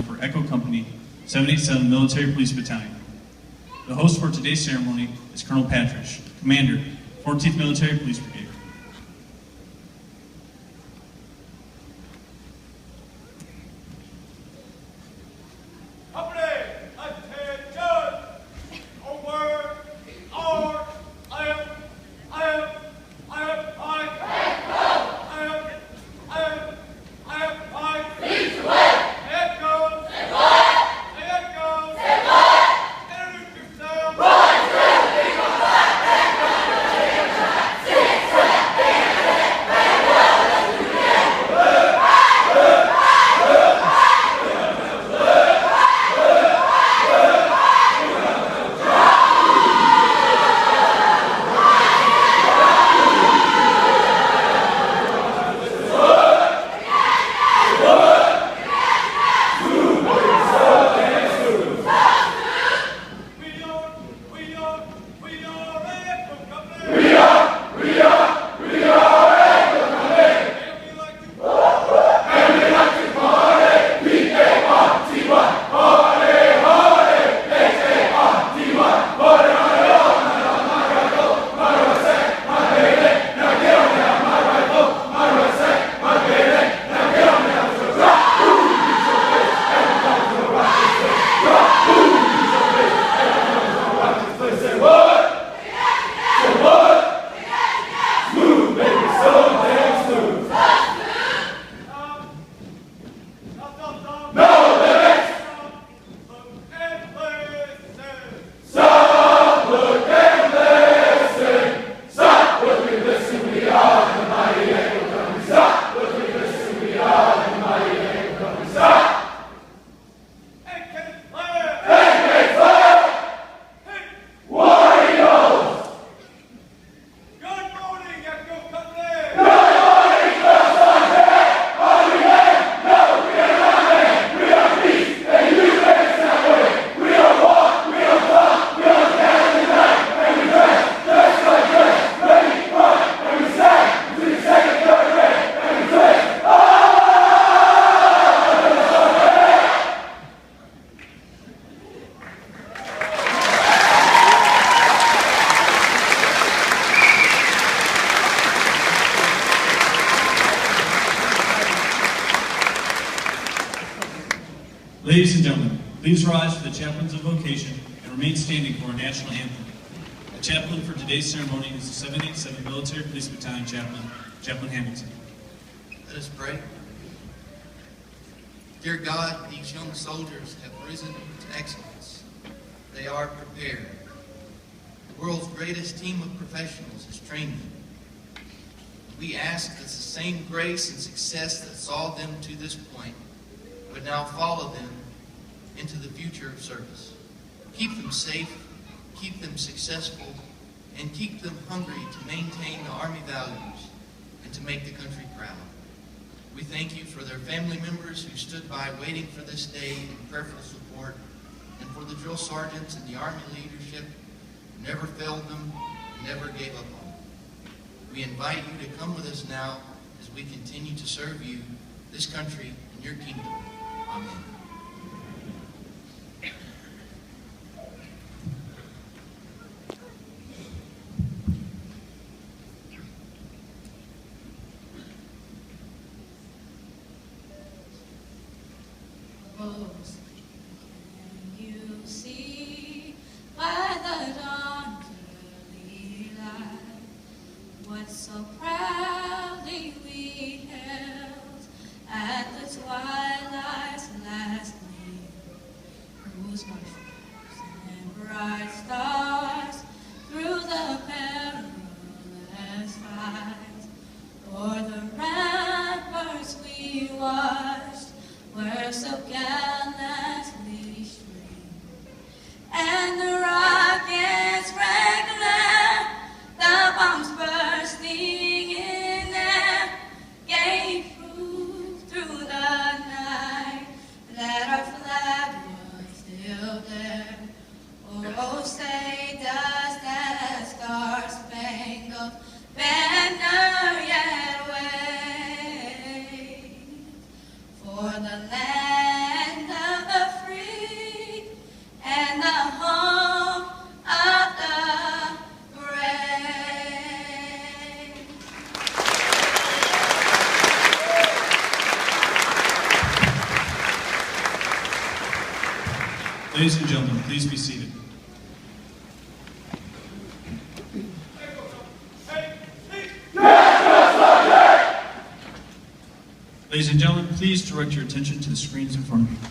for Echo Company, 787 Military Police Battalion. The host for today's ceremony is Colonel Patridge, Commander, 14th Military Police Brigade. Ladies and gentlemen, please rise for the chaplains of vocation and remain standing for our national anthem. The chaplain for today's ceremony is the 787 Military Police Battalion Chaplain, Chaplain Hamilton. Let us pray. Dear God, these young soldiers have risen to excellence. They are prepared. The world's greatest team of professionals has trained them. We ask that the same grace and success that saw them to this point would now follow them into the future of service. Keep them safe, keep them successful, and keep them hungry to maintain the Army values and to make the country proud. We thank you for their family members who stood by waiting for this day in prayerful support, and for the drill sergeants and the Army leadership who never failed them, never gave up on them. We invite you to come with us now as we continue to serve you, this country, and your kingdom. Amen. Can you see by the dawn's early light what so proudly we held at the twilight's last gleam, whose marshals and bright stars through the perilous fight, o'er the ramparts we watched were so gallantly streamed, and the rockets regular, the bombs bursting in air, gave proof through the night that our flag was still there. Oh, say does that star-spangled banner yet wave for the land Ladies and gentlemen, please be seated. Ladies and gentlemen, please direct your attention to the screens in front of you.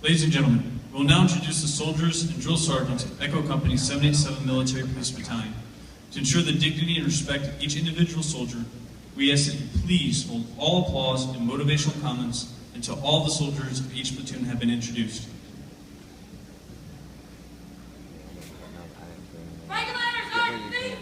Ladies and gentlemen, we will now introduce the soldiers and drill sergeants of Echo Company 787 Military Police Battalion. To ensure the dignity and respect of each individual soldier, we ask that you please hold all applause and motivational comments until all the soldiers of each platoon have been introduced. Regulators on your feet!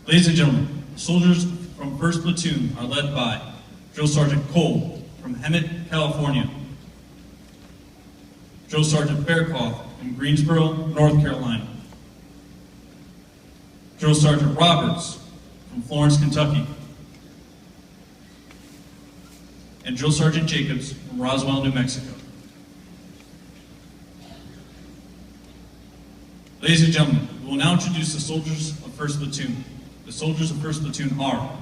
Ladies and gentlemen, soldiers from 1st Platoon are led by Drill Sergeant Cole from Hemet, California. Drill Sergeant Faircloth from Greensboro, North Carolina. Drill Sergeant Roberts from Florence, Kentucky. And Drill Sergeant Jacobs from Roswell, New Mexico. Ladies and gentlemen, we will now introduce the soldiers of 1st Platoon. The soldiers of 1st Platoon are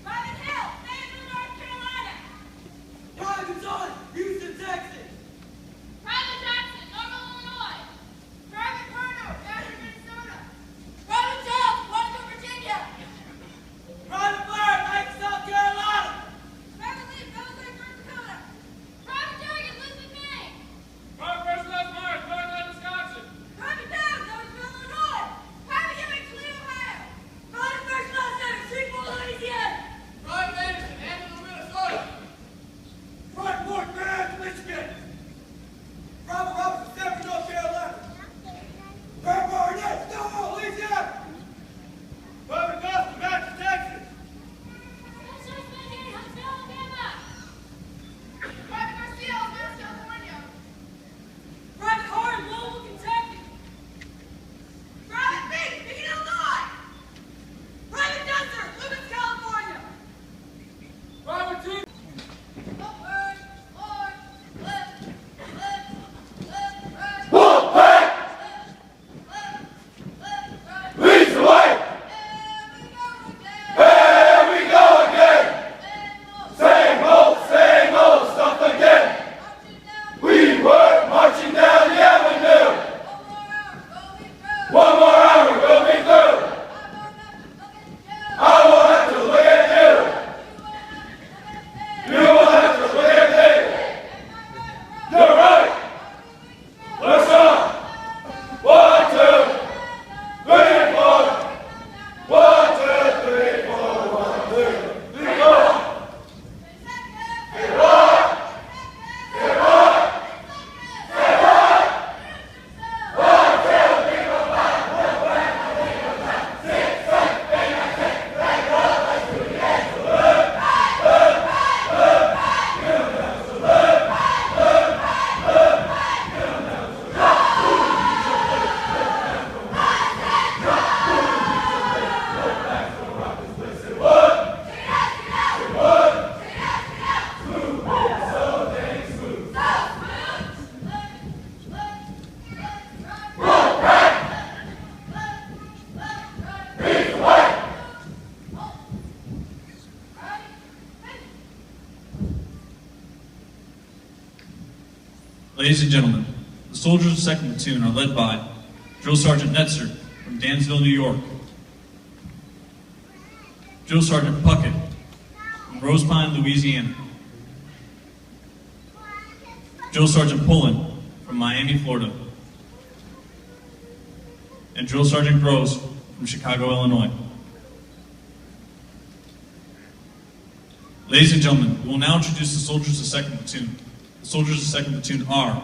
Private Hill, Fayetteville, North Carolina. Private John, Houston, Texas. Private Jackson, Normal, Illinois. Private Turner, Nashville, Minnesota. Private Charles, Washington, Virginia. Private Blair, Lake, South Carolina. Private Lee, Belgrade, North Dakota. Private Jurgen, Lisbon, Maine. Private First Class Myers, Northland, Wisconsin. Private Downs, Noblesville, Illinois. Private Ewing, Toledo, Ohio. Private First Class Anderson, Ladies and gentlemen, the soldiers of 2nd Platoon are led by Drill Sergeant Netzer from Dansville, New York, Drill Sergeant Puckett from Rose Pine, Louisiana, Drill Sergeant Pullen from Miami, Florida, and Drill Sergeant Groves from Chicago, Illinois. Ladies and gentlemen, we will now introduce the soldiers of 2nd Platoon. The soldiers of 2nd Platoon are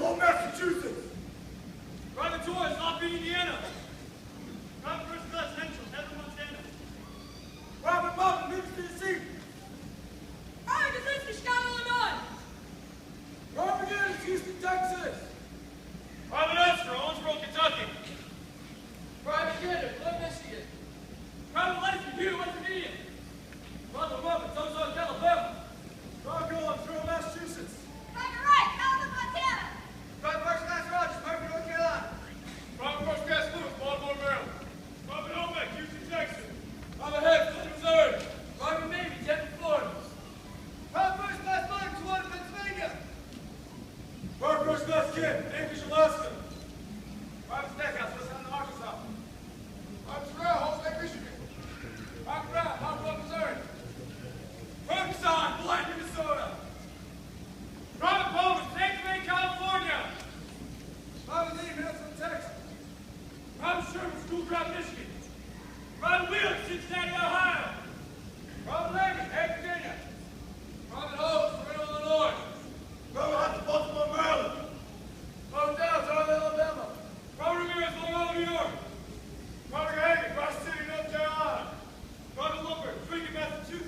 Old Massachusetts. Private Toys, Lafayette, Indiana. Private First Class Central, Heather, Montana. Private Muffin, Memphis, Tennessee. Private Kaczynski, Chicago, Illinois. Private Gibbs, Houston, Texas. Private Esther, Owensboro, Kentucky. Private Kidder, Flint, Michigan. Private Langston, Butte, West Virginia. Private Muffin, Tulsa, Alabama. Private Gold, Truro, Massachusetts. Private Wright, Calvin, Montana. Private First Class Rogers, Murphy, North Carolina. Private First Class Lewis, Baltimore, Maryland. Private Olmec, Houston, Texas. Private Head, Clinton, Missouri. Private Mamie, Denver, Florida. Private First Class Mike, Toronto, Pennsylvania. Private First Class Kid, Anchorage, Alaska. Private Stackhouse, West Island, Arkansas. Private Terrell, Holmes Lake, Michigan. Private Brown, Hopewell, Missouri. Private Stein, Blanton, Minnesota. Private Bowman, Sanctuary, California. Private Lee, Minnesota, Texas. Private Sherman, School Drive, Michigan. Private Wheeler, Cincinnati, Ohio. Private Levy, Hay, Virginia. Private Hope, Toronto, Illinois. Private Hudson, Baltimore, Maryland. Private Downs, Arnold, Alabama. Private Ramirez, Long New York. Private Hagen, Cross City, North Carolina. Private Lumber, Tweeden, Massachusetts.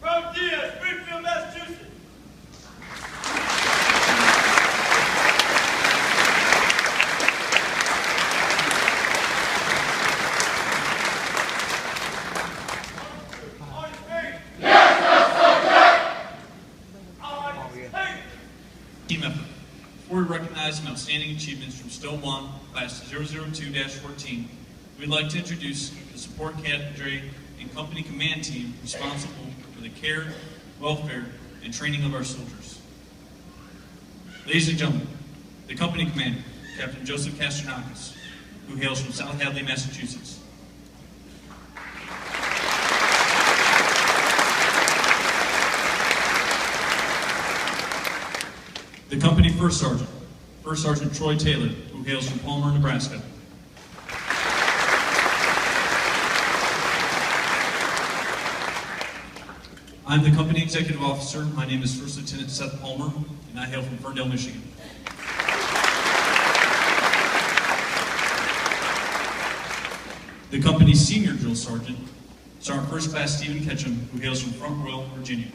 Private Diaz, Springfield, Massachusetts. On your feet. On your feet. team effort. Before we recognize some outstanding achievements from Stowe 1, Class 002-14, we'd like to introduce the support cadre and company command team responsible for the care, welfare, and training of our soldiers. Ladies and gentlemen, the company commander, Captain Joseph Kasternakis, who hails from South Hadley, Massachusetts. The company First Sergeant Troy Taylor, who hails from Palmer, Nebraska. I'm the company executive officer. My name is First Lieutenant Seth Palmer, and I hail from Ferndale, Michigan. The company's senior drill sergeant, Sergeant First Class Stephen Ketchum, who hails from Front Royal, Virginia.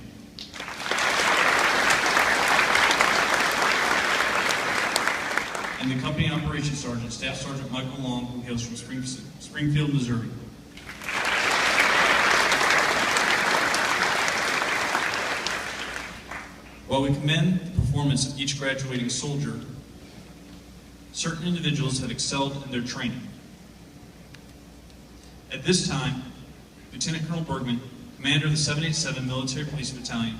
And the company operations sergeant, Staff Sergeant Michael Long, who hails from Springfield, Missouri. While we commend the performance of each graduating soldier, certain individuals have excelled in their training. At this time, Lieutenant Colonel Bergman, commander of the 787 Military Police Battalion,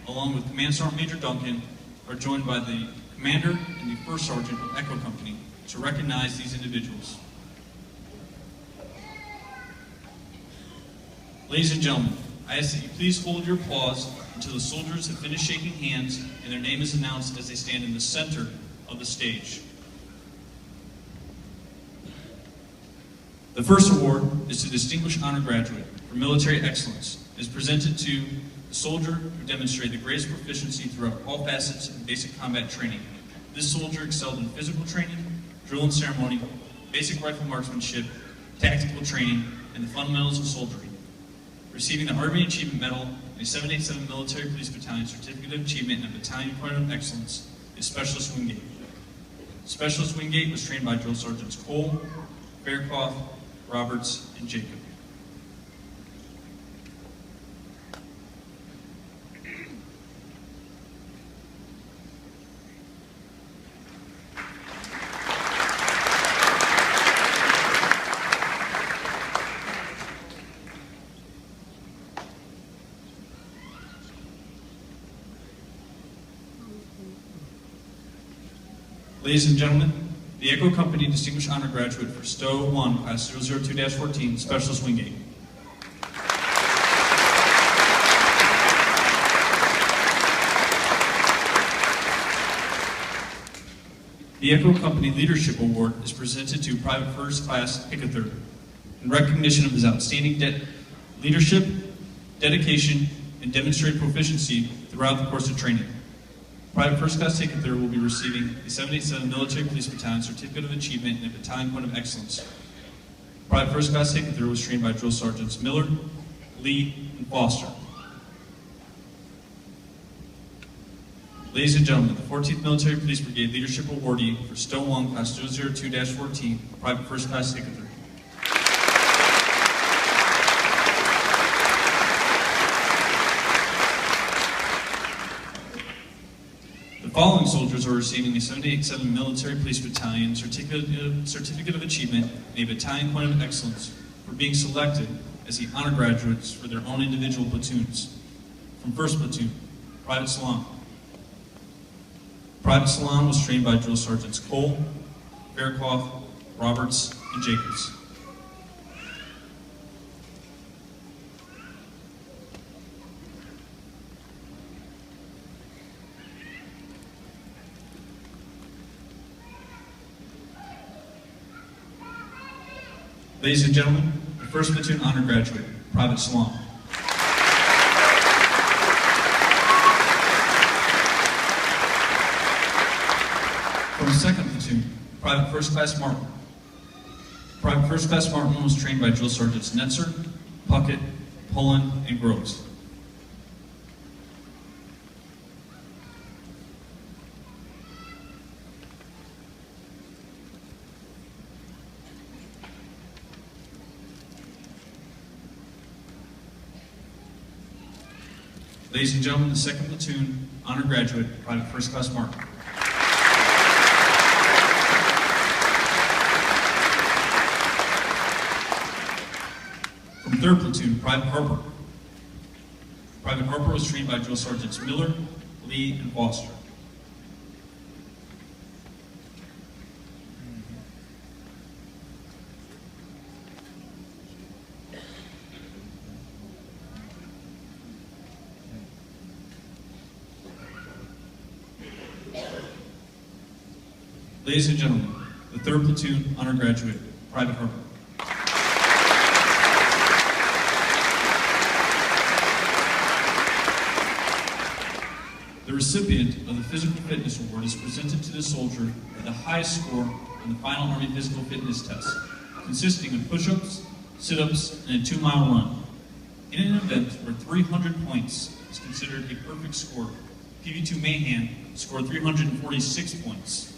along with Command Sergeant Major Duncan, are joined by the commander and the first sergeant of Echo Company to recognize these individuals. Ladies and gentlemen, I ask that you please hold your applause until the soldiers have finished shaking hands and their name is announced as they stand in the center of the stage. The The first award is to Distinguished Honor Graduate for Military Excellence. It is presented to the soldier who demonstrated the greatest proficiency throughout all facets of basic combat training. This soldier excelled in physical training, drill and ceremony, basic rifle marksmanship, tactical training, and the fundamentals of soldiering. Receiving the Army Achievement Medal and a 787 Military Police Battalion Certificate of Achievement and a Battalion Point of Excellence is Specialist Wingate. Specialist Wingate was trained by Drill Sergeants Cole, Faircloth, Roberts, and Jacob. Ladies and gentlemen, the Echo Company Distinguished Honor Graduate for Stowe 1, Class 002-14, Specialist Wingate. The Echo Company Leadership Award is presented to Private First Class Hickether in recognition of his outstanding leadership, dedication, and demonstrated proficiency throughout the course of training. Private First Class Hickether will be receiving a 787 Military Police Battalion Certificate of Achievement and a Battalion Point of Excellence. Private First Class Hickether was trained by Drill Sergeants Miller, Lee, and Foster. Ladies and gentlemen, the 14th Military Police Brigade Leadership Awardee for Stowe 1, Class 002-14, Private First Class Hickether. The following soldiers are receiving a 787 Military Police Battalion Certificate of Achievement and a Battalion Point of Excellence for being selected as the honor graduates for their own individual platoons. From 1st Platoon, Private Salon. Private Salon was trained by Drill Sergeants Cole, Faircloth, Roberts, and Jacobs. Ladies and gentlemen, the 1st Platoon Honor Graduate, Private Salon. From 2nd Platoon, Private First Class Martin. Private First Class Martin was trained by Drill Sergeants Netzer, Puckett, Pullen, and Groves. Ladies and gentlemen, the 2nd Platoon Honor Graduate, Private First Class Martin. From 3rd Platoon, Private Harper. Private Harper was trained by Drill Sergeants Miller, Lee, and Foster. Ladies and gentlemen, the 3rd Platoon Honor Graduate, Private Harper. The recipient of the Physical Fitness Award is presented to the soldier with the highest score on the final Army Physical Fitness Test, consisting of push-ups, sit-ups, and a 2-mile run. In an event where 300 points is considered a perfect score, PV2 Mahan scored 346 points.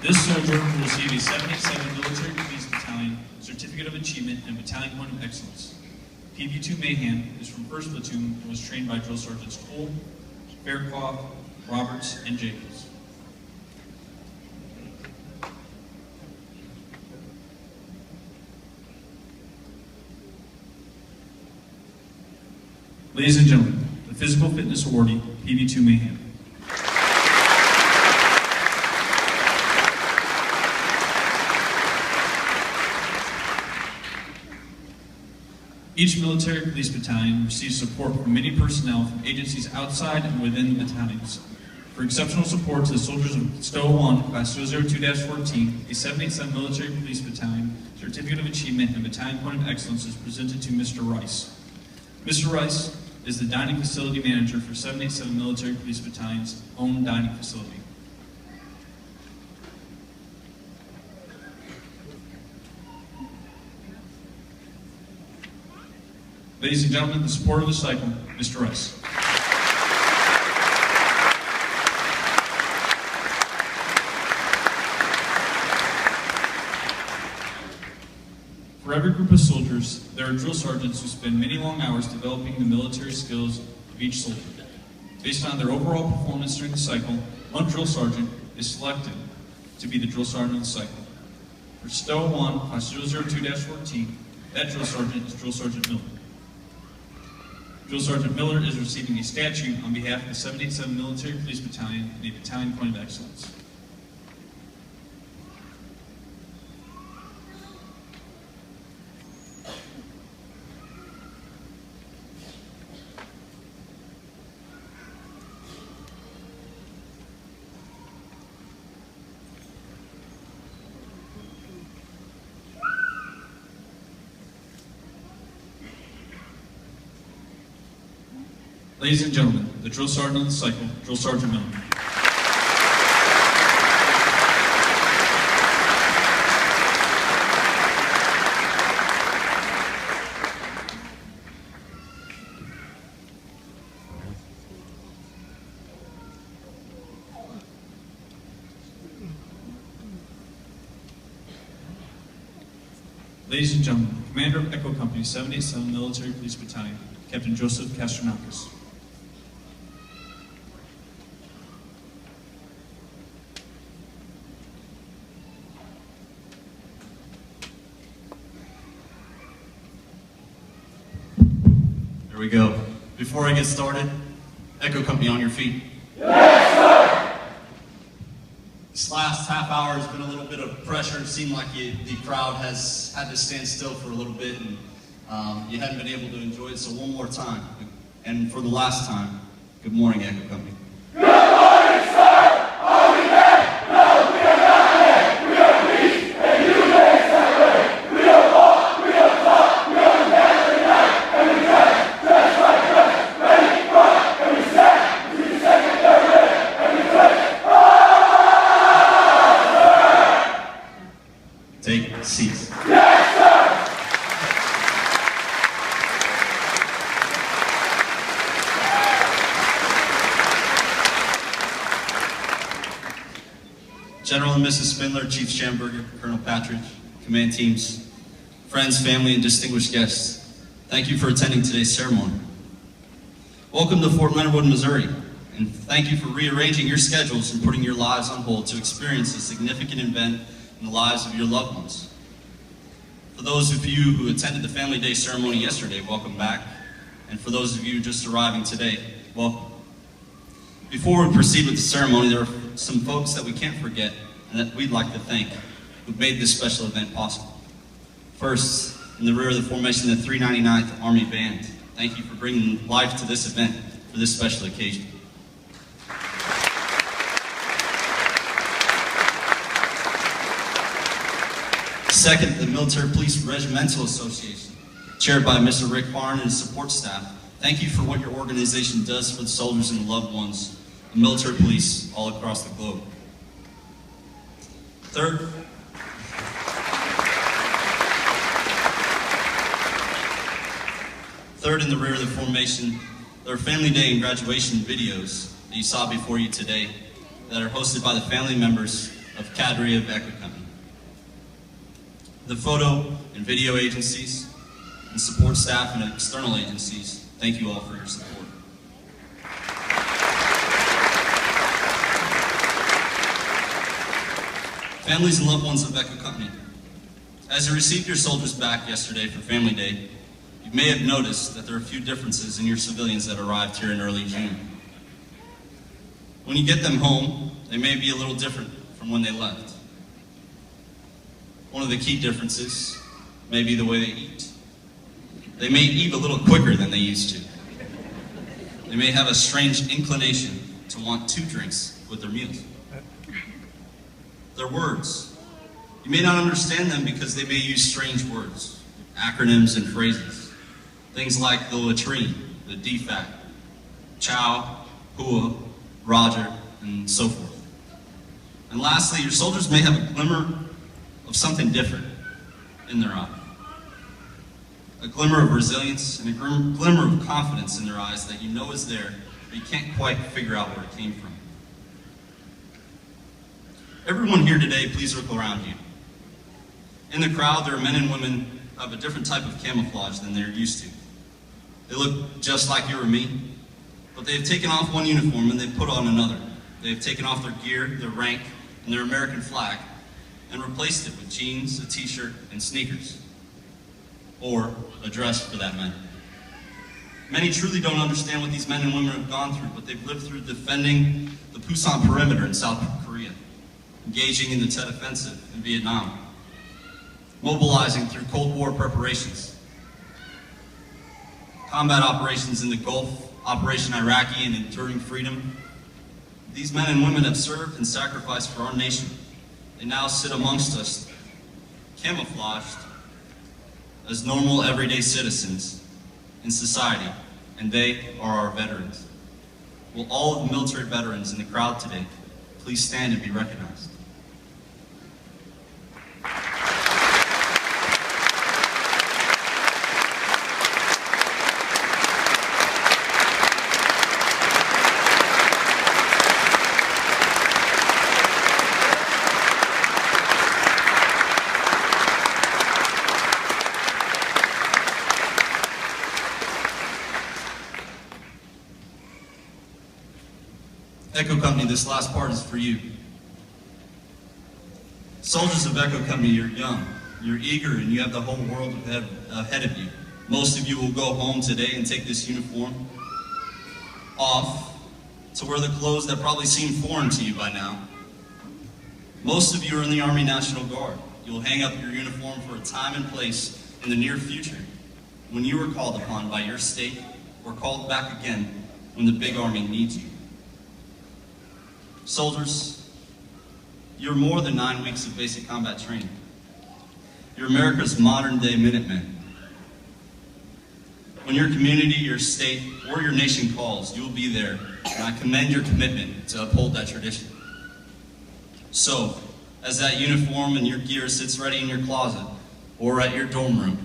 This soldier will receive a 787 Military Police Battalion Certificate of Achievement and Battalion Point of Excellence. PV2 Mahan is from 1st Platoon and was trained by Drill Sergeants Cole, Faircloth, Roberts, and Jacobs. Ladies and gentlemen, the Physical Fitness Awardee, PV2 Mahan. Each military police battalion receives support from many personnel from agencies outside and within the battalions. For exceptional support to the soldiers of Stowe 1, Class 202-14, a 787 Military Police Battalion Certificate of Achievement and Battalion Point of Excellence is presented to Mr. Rice. Mr. Rice is the Dining Facility Manager for 787 Military Police Battalion's own dining facility. Ladies and gentlemen, the supporter of the cycle, Mr. Rice. For every group of soldiers, there are drill sergeants who spend many long hours developing the military skills of each soldier. Based on their overall performance during the cycle, one drill sergeant is selected to be the drill sergeant of the cycle. For Stowe 1, Class 002-14, that drill sergeant is Drill Sergeant Miller. Drill Sergeant Miller is receiving a statue on behalf of the 787 Military Police Battalion and a Battalion Point of Excellence. Ladies and gentlemen, the drill sergeant of the cycle, Drill Sergeant Miller. Ladies and gentlemen, Commander of Echo Company 787 Military Police Battalion, Captain Joseph Castronakis. There we go. Before I get started, Echo Company on your feet. Yes, sir! This last half hour has been a little bit of pressure. It seemed like the crowd has had to stand still for a little bit and you hadn't been able to enjoy it. So one more time, and for the last time, good morning, Echo Company. Good morning, sir! Are we there? No, we are not there. We are police, and you may separate. We are walk, we are talk, we are gathering night, and we dress like dress, ready, front, and we stand, we second, third, ready, and we play. Take seats. Yes, sir! General and Mrs. Spindler, Chief Schamberger, Colonel Patridge, command teams, friends, family, and distinguished guests, thank you for attending today's ceremony. Welcome to Fort Leonard Wood, Missouri, and thank you for rearranging your schedules and putting your lives on hold to experience a significant event in the lives of your loved ones. For those of you who attended the Family Day ceremony yesterday, welcome back. And for those of you just arriving today, welcome. Before we proceed with the ceremony, there are some folks that we can't forget and that we'd like to thank who made this special event possible. First, in the rear of the formation, the 399th Army Band. Thank you for bringing life to this event for this special occasion. Second, the Military Police Regimental Association, chaired by Mr. Rick Barn and his support staff. Thank you for what your organization does for the soldiers and loved ones of military police all across the globe. Third, in the rear of the formation, there are Family Day and graduation videos that you saw before you today that are hosted by the family members of Cadre of Echo Company. The photo and video agencies and support staff and external agencies, thank you all for your support. Families and loved ones of Echo Company, as you received your soldiers back yesterday for Family Day, you may have noticed that there are a few differences in your civilians that arrived here in early June. When you get them home, they may be a little different from when they left. One of the key differences may be the way they eat. They may eat a little quicker than they used to. They may have a strange inclination to want 2 drinks with their meals. Their words. You may not understand them because they may use strange words, acronyms, and phrases. Things like the latrine, the DFAC, chow, hua, roger, and so forth. And lastly, your soldiers may have a glimmer of something different in their eye. A glimmer of resilience and a glimmer of confidence in their eyes that you know is there, but you can't quite figure out where it came from. Everyone here today, please look around you. In the crowd, there are men and women of a different type of camouflage than they're used to. They look just like you or me, but they've taken off one uniform and they've put on another. They've taken off their gear, their rank, and their American flag, and replaced it with jeans, a t-shirt, and sneakers. Or a dress, for that matter. Many truly don't understand what these men and women have gone through, but they've lived through defending the Pusan perimeter in South Korea, engaging in the Tet Offensive in Vietnam, mobilizing through Cold War preparations, combat operations in the Gulf, Operation Iraqi, and Enduring Freedom. These men and women have served and sacrificed for our nation. They now sit amongst us, camouflaged as normal, everyday citizens in society, and they are our veterans. Will all of the military veterans in the crowd today please stand and be recognized? Echo Company, this last part is for you. Soldiers of Echo Company, you're young, you're eager, and you have the whole world ahead of you. Most of you will go home today and take this uniform off to wear the clothes that probably seem foreign to you by now. Most of you are in the Army National Guard. You'll hang up your uniform for a time and place in the near future when you are called upon by your state or called back again when the big Army needs you. Soldiers, you're more than 9 weeks of basic combat training. You're America's modern-day Minutemen. When your community, your state, or your nation calls, you will be there, and I commend your commitment to uphold that tradition. So, as that uniform and your gear sits ready in your closet or at your dorm room,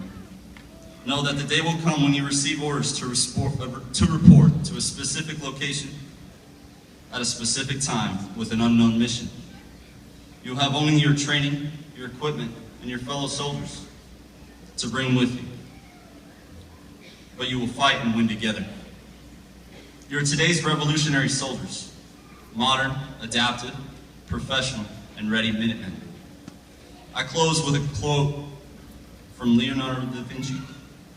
know that the day will come when you receive orders to report to a specific location at a specific time with an unknown mission. You'll have only your training, your equipment, and your fellow soldiers to bring with you. But you will fight and win together. You're today's revolutionary soldiers, modern, adaptive, professional, and ready Minutemen. I close with a quote from Leonardo da Vinci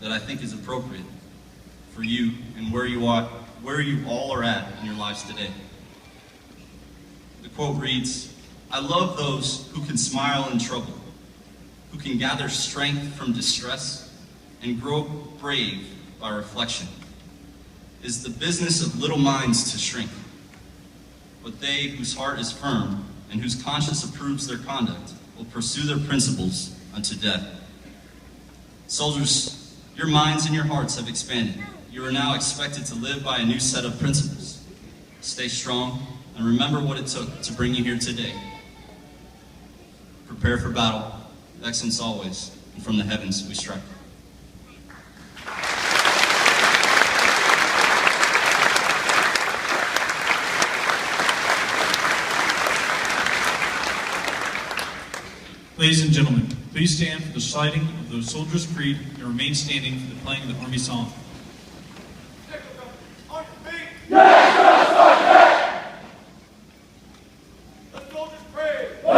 that I think is appropriate for you and where you all are at in your lives today. The quote reads, "I love those who can smile in trouble, who can gather strength from distress and grow brave by reflection. It is the business of little minds to shrink, but they whose heart is firm and whose conscience approves their conduct will pursue their principles unto death." Soldiers, your minds and your hearts have expanded. You are now expected to live by a new set of principles. Stay strong and remember what it took to bring you here today. Prepare for battle, excellence always, and from the heavens we strike. Ladies and gentlemen, please stand for the reciting of the Soldier's Creed and remain standing for the playing of the Army Song. On your feet! The soldiers pray! I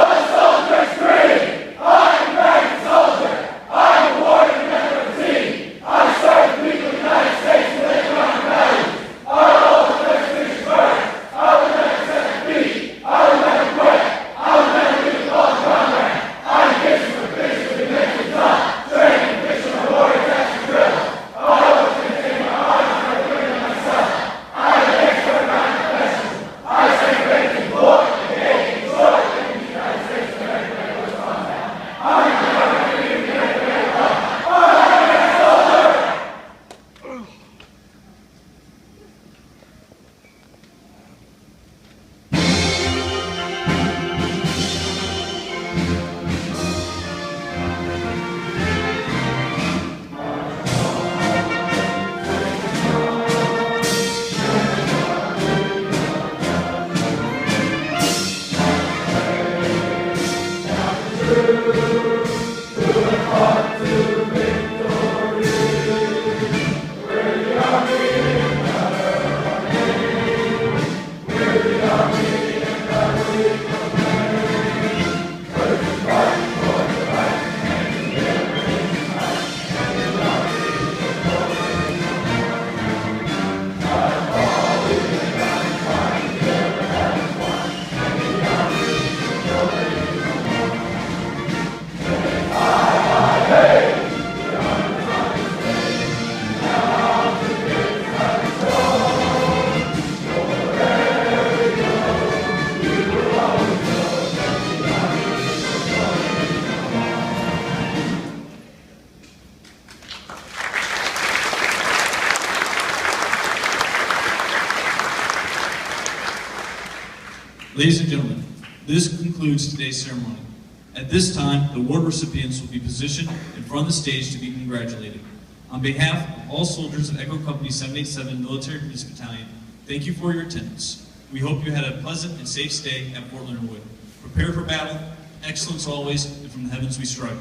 Ladies and gentlemen, this concludes today's ceremony. At this time, the award recipients will be positioned in front of the stage to be congratulated. On behalf of all soldiers of Echo Company 787 Military Police Battalion, thank you for your attendance. We hope you had a pleasant and safe stay at Fort Leonard Wood. Prepare for battle, excellence always, and from the heavens we strike.